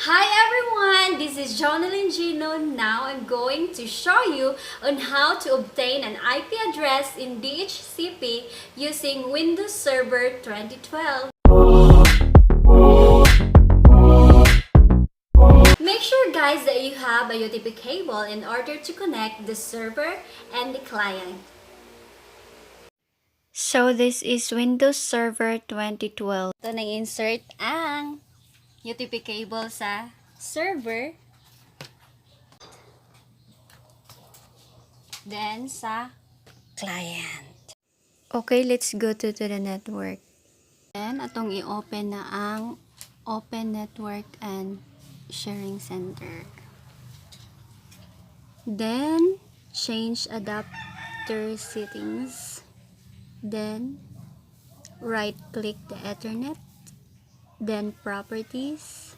Hi everyone, this is Jonalyn Gino. Now I'm going to show you on how to obtain an IP address in DHCP using Windows Server 2012. Make sure guys that you have a UTP cable in order to connect the server and the client. So this is Windows Server 2012. Ito nang-insert ang UTP cable sa server. Then sa client. Okay, let's go to the network. Then, atong i-open na ang Open Network and Sharing Center. Then, change adapter settings. Then, right-click the Ethernet. Then, properties.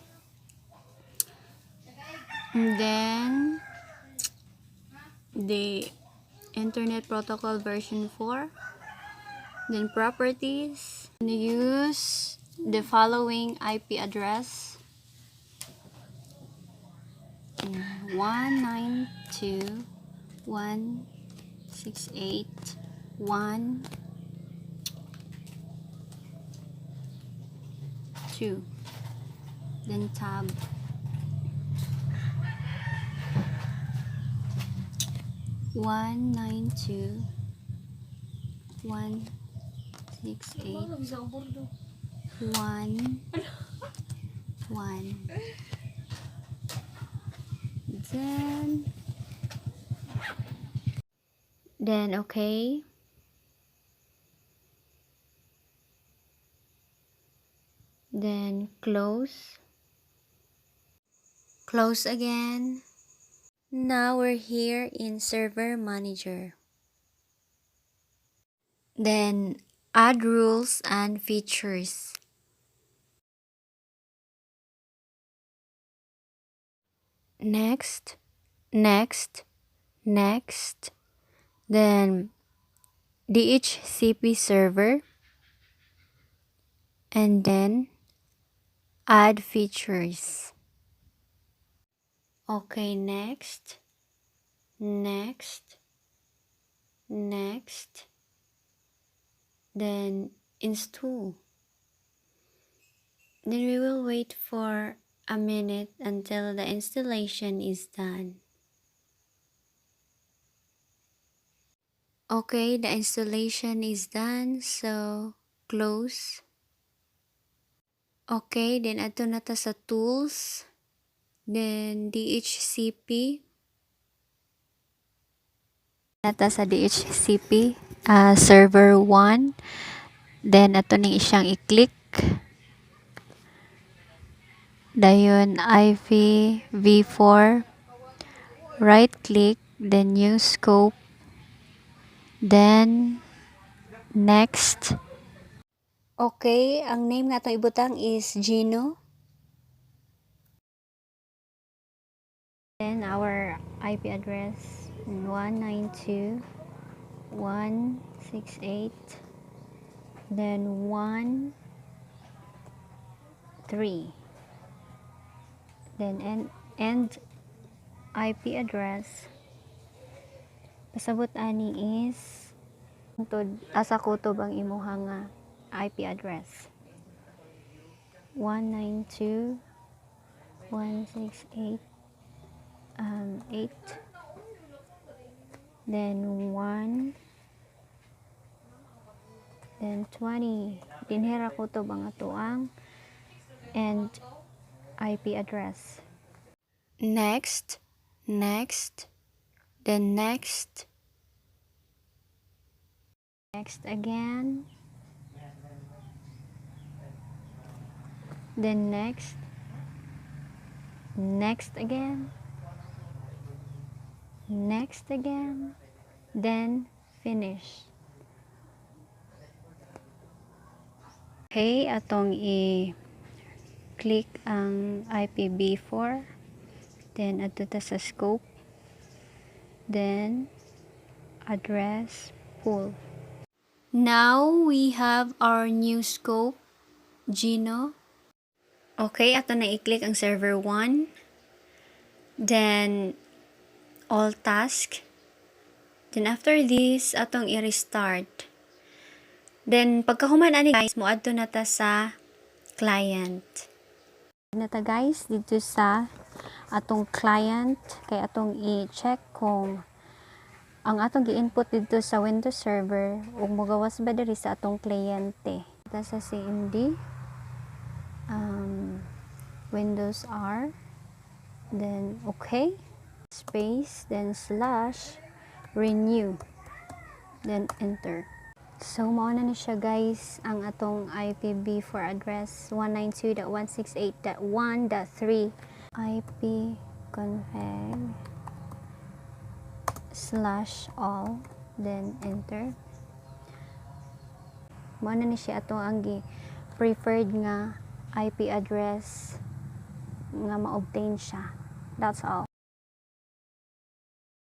And then, the Internet Protocol version 4. Then properties, use the following IP address: 192.168.1.2. Then tab. One 168 1 1. Then okay. Then close again. Now we're here in Server Manager. Then add rules and features. Next. Then DHCP server. And then add features. Okay, next. Then install. Then we will wait for a minute until the installation is done. Okay, the installation is done, so close. Okay, then ato na ta sa tools. Then DHCP. Nata sa DHCP server 1. Then ato ning siyang i-click. Dayon IPv4. Right click, then new scope. Then next. Okay, ang name nga itong ibutang is Gino. Then our IP address 192.168. Then 1.3. Then end IP address. Pasabot ani is asa kutob ang imuha nga IP address. 192.168.8. Then 1. Then 20. Dinhera kutob ang atuang and IP address. Next. Then next again. Then next again. Next again. Then finish. Okay, atong i-click ang IPv4. Then ato ta sa scope. Then address pool. Now we have our new scope, Gino. Okay, ato na i-click ang server 1. Then, all task. Then, after this, atong i-restart. Then, pagkahuman ani guys, muadto na ta sa client. Na ta guys, dito sa atong client, kay atong i-check kung ang atong gi-input dito sa Windows Server ug mogawas ba diri sa atong kliyente. Ita sa CMD, Windows R, then okay, space, then slash, renew, then enter. So, mao na ni siya guys, ang atong IPv4 address 192.168.1.3 ipconfig/all, then enter. Mao na ni siya atong ang preferred nga IP address nga ma-obtain siya. That's all.